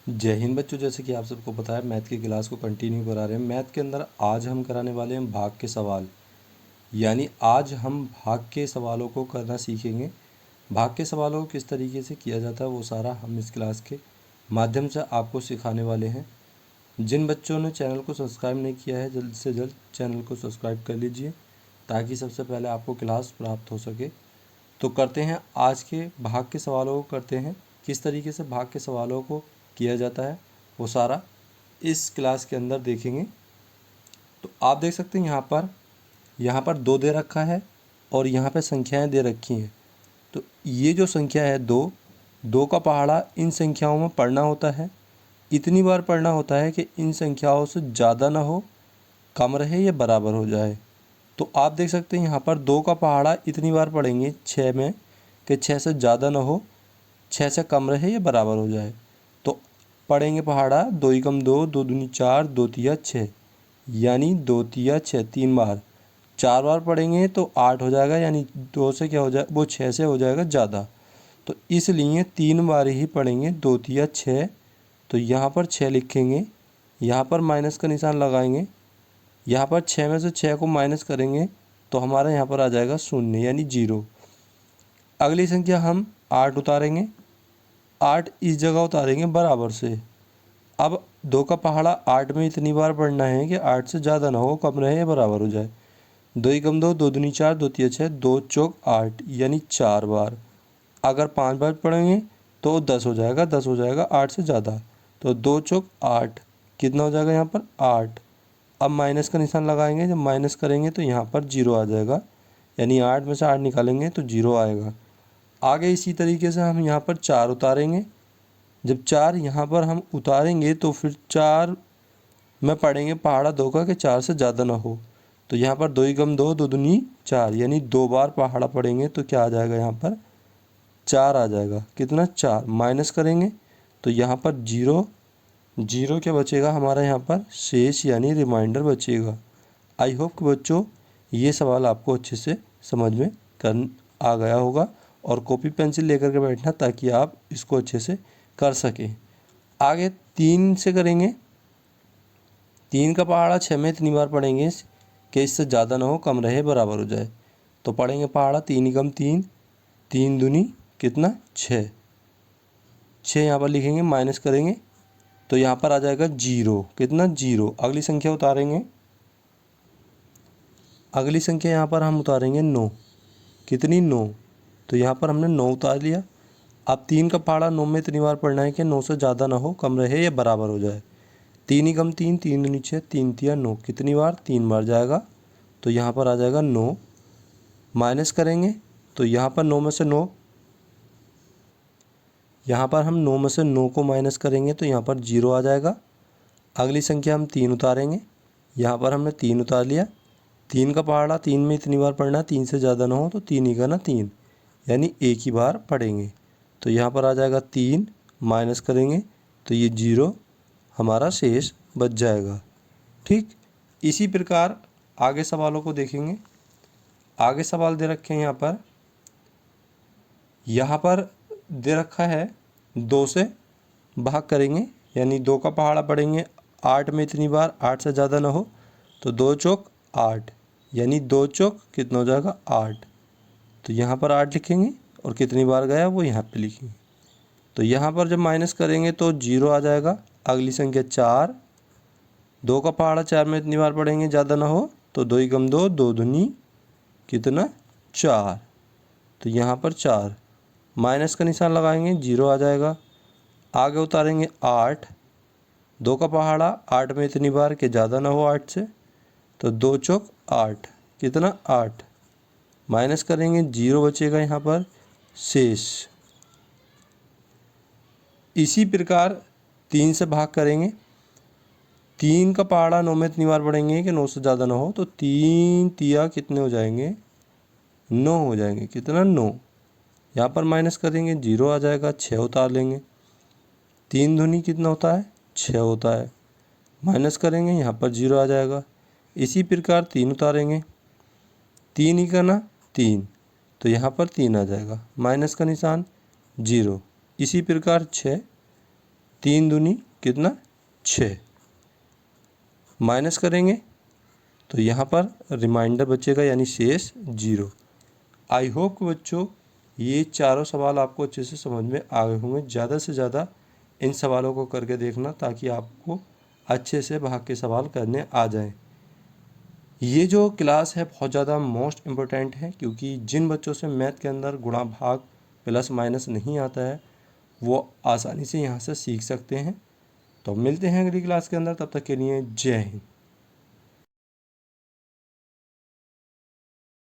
जय हिंद बच्चों। जैसे कि आप सबको पता है, मैथ की क्लास को कंटिन्यू करा रहे हैं। मैथ के अंदर आज हम कराने वाले हैं भाग के सवाल, यानी आज हम भाग के सवालों को करना सीखेंगे। भाग के सवालों को किस तरीके से किया जाता है वो सारा हम इस क्लास के माध्यम से आपको सिखाने वाले हैं। जिन बच्चों ने चैनल को सब्सक्राइब नहीं किया है, जल्द से जल्द चैनल को सब्सक्राइब कर लीजिए ताकि सबसे पहले आपको क्लास प्राप्त हो सके। तो करते हैं आज के भाग के सवालों को, करते हैं किस तरीके से भाग के सवालों को किया जाता है वो सारा इस क्लास के अंदर देखेंगे। तो आप देख सकते हैं यहाँ पर दो दे रखा है और यहाँ पे संख्याएं दे रखी हैं। तो ये जो संख्या है दो, दो का पहाड़ा इन संख्याओं में पढ़ना होता है। इतनी बार पढ़ना होता है कि इन संख्याओं से ज़्यादा ना हो, कम रहे या बराबर हो जाए। तो आप देख सकते हैं यहाँ पर दो का पहाड़ा इतनी बार पढ़ेंगे छः में कि छः से ज़्यादा ना हो, छः से कम रहे या बराबर हो जाए। तो पढ़ेंगे पहाड़ा दो एकम दो, दो दूनी चार, दो तिया छः, यानी दो तिया छः तीन बार। चार बार पढ़ेंगे तो आठ हो जाएगा, यानी दो से क्या हो जाए, वो छः से हो जाएगा ज़्यादा। तो इसलिए तीन बार ही पढ़ेंगे दो तिया छः। तो यहाँ पर छः लिखेंगे, यहाँ पर माइनस का निशान लगाएंगे, यहाँ पर छः में से छः को माइनस करेंगे तो हमारा यहाँ पर आ जाएगा शून्य, यानी जीरो। अगली संख्या हम आठ उतारेंगे, आठ इस जगह उतारेंगे बराबर से। अब दो का पहाड़ा आठ में इतनी बार पढ़ना है कि आठ से ज़्यादा ना हो, कम रहे या बराबर हो जाए। दो एकम दो, दो दूनी चार, दो तिया छः, दो चौक आठ, यानी चार बार। अगर पांच बार पढ़ेंगे तो 10 हो जाएगा, 10 हो जाएगा आठ से ज़्यादा। तो दो चौक आठ, कितना हो जाएगा यहाँ पर आठ। अब माइनस का निशान लगाएंगे, जब माइनस करेंगे तो यहाँ पर जीरो आ जाएगा, यानी आठ में से आठ निकालेंगे तो जीरो आएगा। आगे इसी तरीके से हम यहाँ पर चार उतारेंगे। जब चार यहाँ पर हम उतारेंगे तो फिर चार में पढ़ेंगे पहाड़ा दो का कि चार से ज़्यादा ना हो। तो यहाँ पर दो एकम दो, दो दूनी चार, यानी दो बार पहाड़ा पढ़ेंगे तो क्या आ जाएगा, यहाँ पर चार आ जाएगा। कितना, चार। माइनस करेंगे तो यहाँ पर जीरो, जीरो क्या बचेगा हमारा यहाँ पर शेष, यानी रिमाइंडर बचेगा। आई होप कि बच्चों ये सवाल आपको अच्छे से समझ में कर आ गया होगा, और कॉपी पेंसिल लेकर के बैठना ताकि आप इसको अच्छे से कर सकें। आगे तीन से करेंगे। तीन का पहाड़ा छः में इतनी बार पढ़ेंगे कि इससे ज़्यादा ना हो, कम रहे, बराबर हो जाए। तो पढ़ेंगे पहाड़ा तीन एकम तीन, तीन दूनी कितना, छः। छः यहाँ पर लिखेंगे, माइनस करेंगे तो यहाँ पर आ जाएगा जीरो। कितना, जीरो। अगली संख्या उतारेंगे, अगली संख्या यहाँ पर हम उतारेंगे नौ। कितनी, नौ। तो यहाँ पर हमने नौ उतार लिया। अब तीन का पहाड़ा नौ में इतनी बार पढ़ना है कि नौ से ज़्यादा ना हो, कम रहे या बराबर हो जाए। तीन एकम तीन, तीन दूनी छः, तीन तिया नौ, कितनी बार, तीन बार जाएगा। तो यहाँ पर आ जाएगा नौ। माइनस करेंगे तो यहाँ पर नौ में से नौ, यहाँ पर हम नौ में से नौ को माइनस करेंगे तो यहाँ पर जीरो आ जाएगा। अगली संख्या हम तीन उतारेंगे, यहाँ पर हमने तीन उतार लिया। तीन का पहाड़ा तीन में इतनी बार पढ़ना है, तीन से ज़्यादा ना हो, तो तीन ही का ना तीन, यानी एक ही बार पढ़ेंगे। तो यहाँ पर आ जाएगा तीन, माइनस करेंगे तो ये जीरो हमारा शेष बच जाएगा। ठीक, इसी प्रकार आगे सवालों को देखेंगे। आगे सवाल दे रखे हैं यहाँ पर दे रखा है दो से भाग करेंगे, यानी दो का पहाड़ा पढ़ेंगे आठ में इतनी बार, आठ से ज़्यादा ना हो, तो दो चौक आठ, यानी दो चौक कितना हो जाएगा, आठ। तो यहाँ पर आठ लिखेंगे और कितनी बार गया वो यहाँ पे लिखेंगे। तो यहाँ पर जब माइनस करेंगे तो जीरो आ जाएगा। अगली संख्या चार, दो का पहाड़ा चार में इतनी बार पढ़ेंगे, ज़्यादा ना हो, तो दो एकम दो, दो दूनी कितना, चार। तो यहाँ पर चार, माइनस का निशान लगाएंगे, जीरो आ जाएगा। आगे उतारेंगे आठ, दो का पहाड़ा आठ में इतनी बार कि ज़्यादा ना हो आठ से, तो दो चौक आठ, कितना, आठ। माइनस करेंगे, जीरो बचेगा यहाँ पर शेष। इसी प्रकार तीन से भाग करेंगे। तीन का पहाड़ा नौ में इतनी बार पढ़ेंगे कि नौ से ज़्यादा ना हो, तो तीन तिया कितने हो जाएंगे, नौ हो जाएंगे। कितना, नौ। यहाँ पर माइनस करेंगे, जीरो आ जाएगा, छः उतार लेंगे। तीन दूनी कितना होता है, छः होता है। माइनस करेंगे, यहाँ पर जीरो आ जाएगा। इसी प्रकार तीन उतारेंगे, तीन ही करना तीन, तो यहाँ पर तीन आ जाएगा, माइनस का निशान, जीरो। इसी प्रकार छः, 3 दूनी कितना 6, माइनस करेंगे तो यहाँ पर रिमाइंडर बचेगा यानी शेष 0। आई होप कि बच्चों ये चारों सवाल आपको अच्छे से समझ में आ गए होंगे। ज़्यादा से ज़्यादा इन सवालों को करके देखना ताकि आपको अच्छे से भाग के सवाल करने आ जाएं। ये जो क्लास है बहुत ज़्यादा मोस्ट इम्पोर्टेंट है, क्योंकि जिन बच्चों से मैथ के अंदर गुणा भाग प्लस माइनस नहीं आता है वो आसानी से यहाँ से सीख सकते हैं। तो मिलते हैं अगली क्लास के अंदर, तब तक के लिए जय हिंद।